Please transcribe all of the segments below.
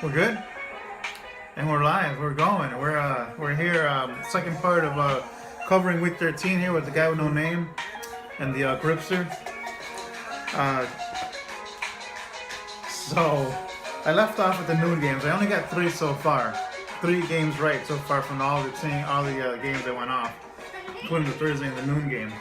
We're good, and we're live. We're going. We're here. Second part of covering week 13 here with the guy with no name and the Gripster. Uh, so I left off with the noon games. I only got three so far. 3 games right so far from all the games that went off, including the Thursday and the noon game.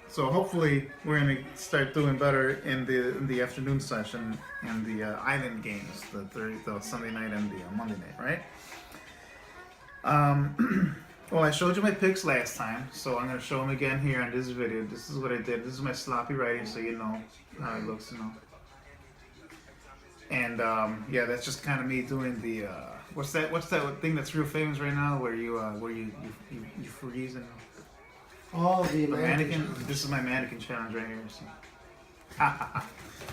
So hopefully we're gonna start doing better in the afternoon session and the island games, the Sunday night and the Monday night, right? Well, I showed you my picks last time, so I'm gonna show them again here on this video. This is what I did. This is my sloppy writing, so you know how it looks, And yeah, that's just kind of me doing the what's that thing that's real famous right now, where you freeze and. Oh, the Mannequin. This is my mannequin challenge right here. So.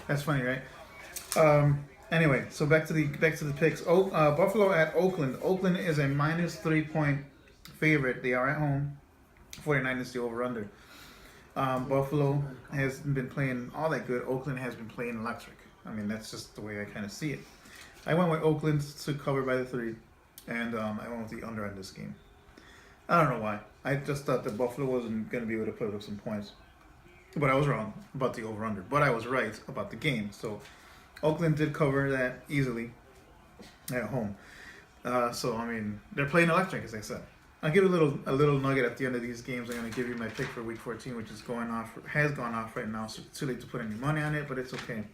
That's funny, right? Anyway, so back to the picks. Buffalo at Oakland. Oakland is a -3-point favorite. They are at home. 49 is the over/under. Buffalo has been playing all that good. Oakland has been playing electric. I mean, that's just the way I kind of see it. I went with Oakland to cover by the 3, and I went with the under on this game. I don't know why. I just thought that Buffalo wasn't going to be able to put up some points. But I was wrong about the over-under. But I was right about the game. So Oakland did cover that easily at home. So, I mean, they're playing electric, as I said. I'll give you a little nugget at the end of these games. I'm going to give you my pick for Week 14, which has gone off right now. So it's too late to put any money on it, but it's okay.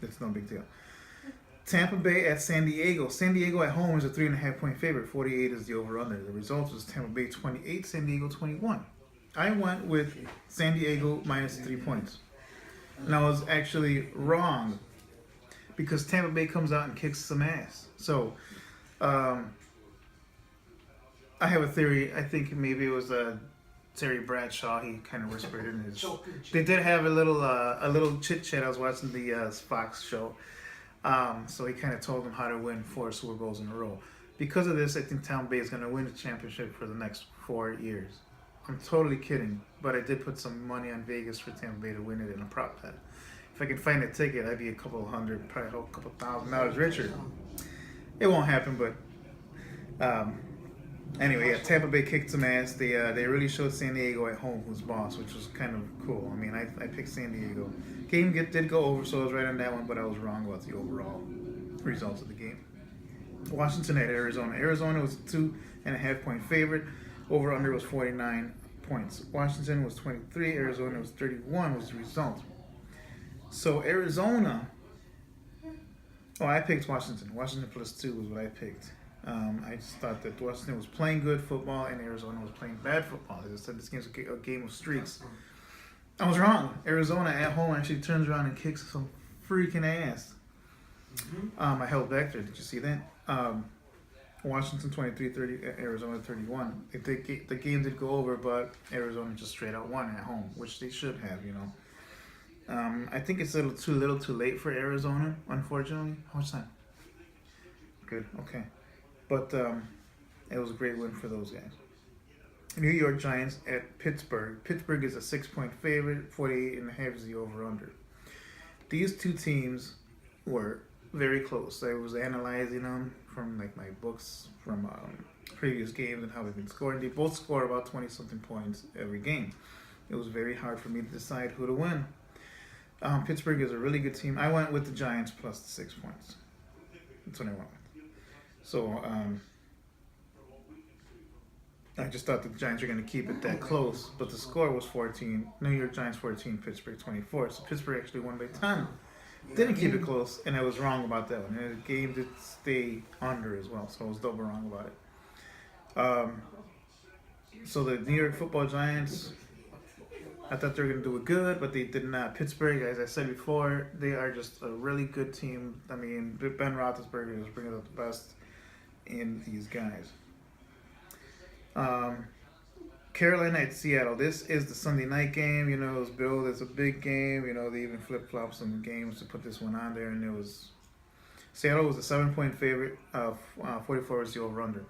It's no big deal. Tampa Bay at San Diego. San Diego at home is a 3.5-point favorite. 48 is the over/under. The result was Tampa Bay 28, San Diego 21. I went with San Diego -3 points. And I was actually wrong because Tampa Bay comes out and kicks some ass. So, I have a theory. I think maybe it was Terry Bradshaw. He kind of whispered in his. They did have a little chit chat. I was watching the Fox show. So he kind of told them how to win 4 Super Bowls in a row. Because of this, I think Tampa Bay is going to win the championship for the next 4 years. I'm totally kidding, but I did put some money on Vegas for Tampa Bay to win it in a prop bet. If I could find a ticket, I'd be a couple hundred, probably a couple $1,000 richer. It won't happen, but anyway, yeah, Tampa Bay kicked some ass. They really showed San Diego at home who's boss, which was kind of cool. I mean, I picked San Diego. Game did go over, so I was right on that one, but I was wrong about the overall results of the game. Washington at Arizona. Arizona was a 2.5-point favorite. Over/under was 49 points. Washington was 23. Arizona was 31. Was the result. So Arizona. Oh, I picked Washington. Washington +2 was what I picked. I just thought that Washington was playing good football and Arizona was playing bad football. As I said, this game's a game of streaks. I was wrong. Arizona at home actually turns around and kicks some freaking ass. I held back there. Did you see that? Washington 23-30, Arizona 31. The game did go over, but Arizona just straight out won at home, which they should have, I think it's a little too late for Arizona, unfortunately. How much time? Good, okay. But it was a great win for those guys. New York Giants at Pittsburgh. Pittsburgh is a 6-point favorite. 48.5 is the over/under. These two teams were very close. I was analyzing them from my books from previous games and how they've been scoring. They both score about 20-something points every game. It was very hard for me to decide who to win. Pittsburgh is a really good team. I went with the Giants plus the 6 points. That's what I went with. So I just thought the Giants were going to keep it that close, but the score was 14. New York Giants 14, Pittsburgh 24. So Pittsburgh actually won by 10. Didn't keep it close, and I was wrong about that one. And the game did stay under as well, so I was double wrong about it. So the New York Football Giants, I thought they were going to do it good, but they did not. Pittsburgh, as I said before, they are just a really good team. I mean, Ben Roethlisberger is bringing out the best in these guys. Carolina at Seattle. This is the Sunday night game. It was billed as a big game. They even flip-flopped some games to put this one on there, and it was Seattle was a 7-point favorite. 44 was the over/under.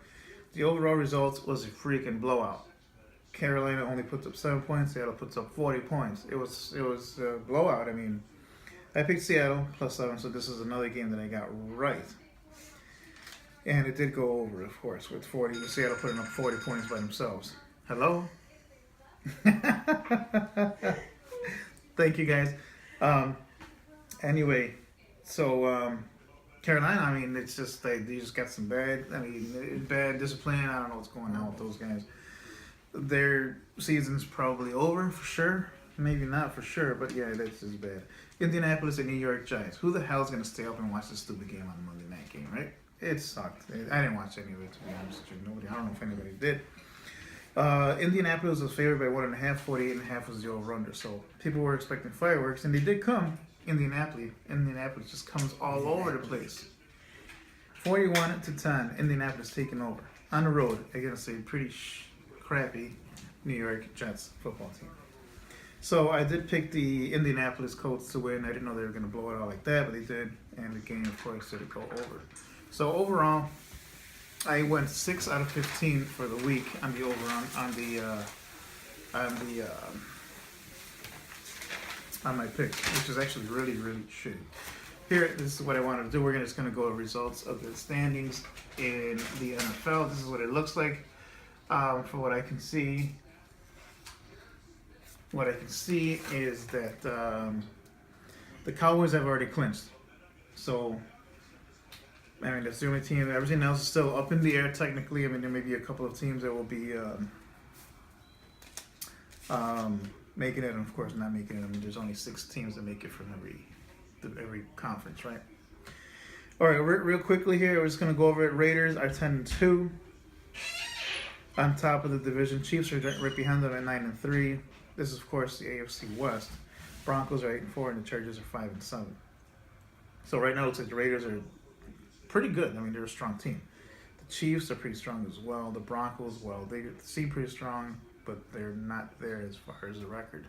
The overall result was a freaking blowout. Carolina only puts up 7 points. Seattle puts up 40 points. It was a blowout. I mean, I picked Seattle +7, so this is another game that I got right. And it did go over, of course, with 40. With Seattle putting up 40 points by themselves. Hello? Thank you, guys. Anyway, so Carolina, I mean, it's just they just got some bad discipline. I don't know what's going on with those guys. Their season's probably over for sure. Maybe not for sure, but yeah, that's just bad. Indianapolis and New York Giants. Who the hell's gonna stay up and watch this stupid game on Monday night game, right? It sucked. I didn't watch any of it, to be honest with you. Nobody. I don't know if anybody did. Indianapolis was favored by 1.5. 48.5 was the over/under. So people were expecting fireworks, and they did come. Indianapolis just comes all over the place. 41-10. Indianapolis taking over on the road against a pretty crappy New York Jets football team. So I did pick the Indianapolis Colts to win. I didn't know they were going to blow it out like that, but they did, and the game, of course, did go over. So overall, I went 6 out of 15 for the week on the on my picks, which is actually really, really shitty. Here, this is what I wanted to do. We're just going to go over results of the standings in the NFL. This is what it looks like. For what I can see, is that the Cowboys have already clinched. So, I mean, that's the only team. Everything else is still up in the air, technically. I mean, there may be a couple of teams that will be making it, and of course not making it. I mean, there's only 6 teams that make it from every conference, right? All right, real quickly here, we're just going to go over it. Raiders are 10-2. On top of the division. Chiefs are right behind them at 9-3. This is, of course, the AFC West. Broncos are 8-4, and the Chargers are 5-7. So right now, it looks like the Raiders are pretty good. I mean, they're a strong team. The Chiefs are pretty strong as well. The Broncos, well, they seem pretty strong, but they're not there as far as the record.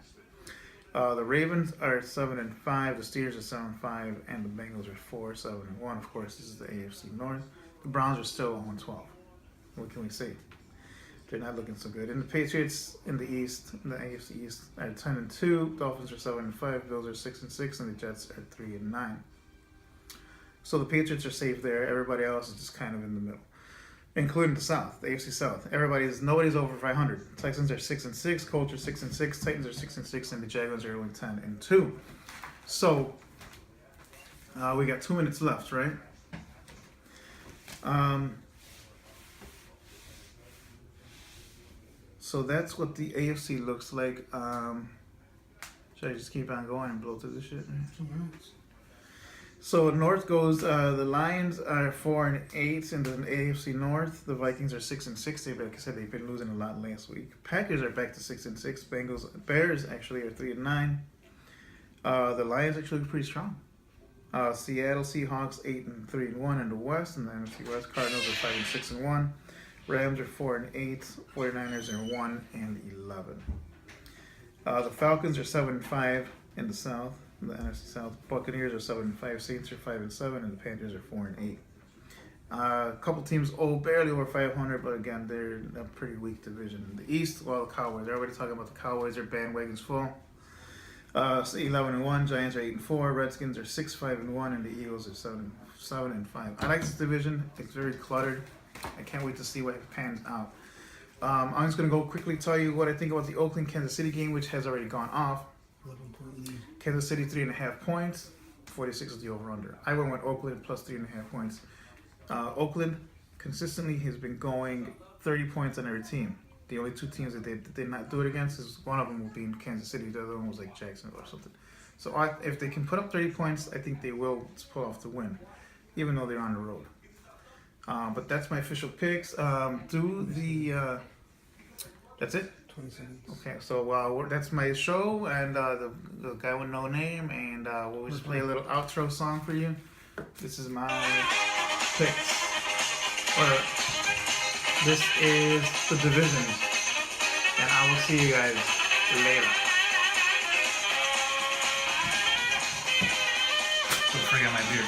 The Ravens are 7-5. The Steelers are 7-5, and the Bengals are 4-7-1. Of course, this is the AFC North. The Browns are still 1-12. What can we say? They're not looking so good. And the Patriots in the East, in the AFC East, are 10-2. Dolphins are 7-5. Bills are 6-6, and the Jets are 3-9. So the Patriots are safe there. Everybody else is just kind of in the middle, including the South, the AFC South. Nobody's over 500. Texans are 6-6. Colts are 6-6. Titans are 6-6, and the Jaguars are only 10-2. So we got 2 minutes left, right? So that's what the AFC looks like. Should I just keep on going and blow through this shit? So North goes, the Lions are 4-8 in the AFC North. The Vikings are 6-6. Like I said, they've been losing a lot last week. Packers are back to 6-6. Bears actually are 3-9. The Lions actually look pretty strong. Seattle Seahawks 8-3-1 in the West, and the NFC West. Cardinals are 5-6-1. Rams are 4-8. 49ers are 1-11. The Falcons are 7-5 in the South, in the NFC South. Buccaneers are 7-5. Saints are 5-7, and the Panthers are 4-8. A couple teams barely over 500, but again, they're a pretty weak division. In the East, well, the Cowboys. Everybody talking about the Cowboys. Their bandwagon's full. 11-1. Giants are 8-4. Redskins are 6-5-1, and the Eagles are 7-5. I like this division. It's very cluttered. I can't wait to see what pans out. I'm just going to go quickly tell you what I think about the Oakland-Kansas City game, which has already gone off. 11-point lead. Kansas City 3.5 points. 46 is the over/under. I went with Oakland plus 3.5 points. Oakland consistently has been going 30 points on every team. The only 2 teams that they did not do it against is one of them will be in Kansas City. The other one was like Jacksonville or something. So if they can put up 30 points, I think they will pull off the win, even though they're on the road. But that's my official picks. That's it? 20 seconds. Okay, so that's my show, and the guy with no name, and we'll just play a little outro song for you. This is my picks. This is the divisions, and I will see you guys later. Don't forget my beer.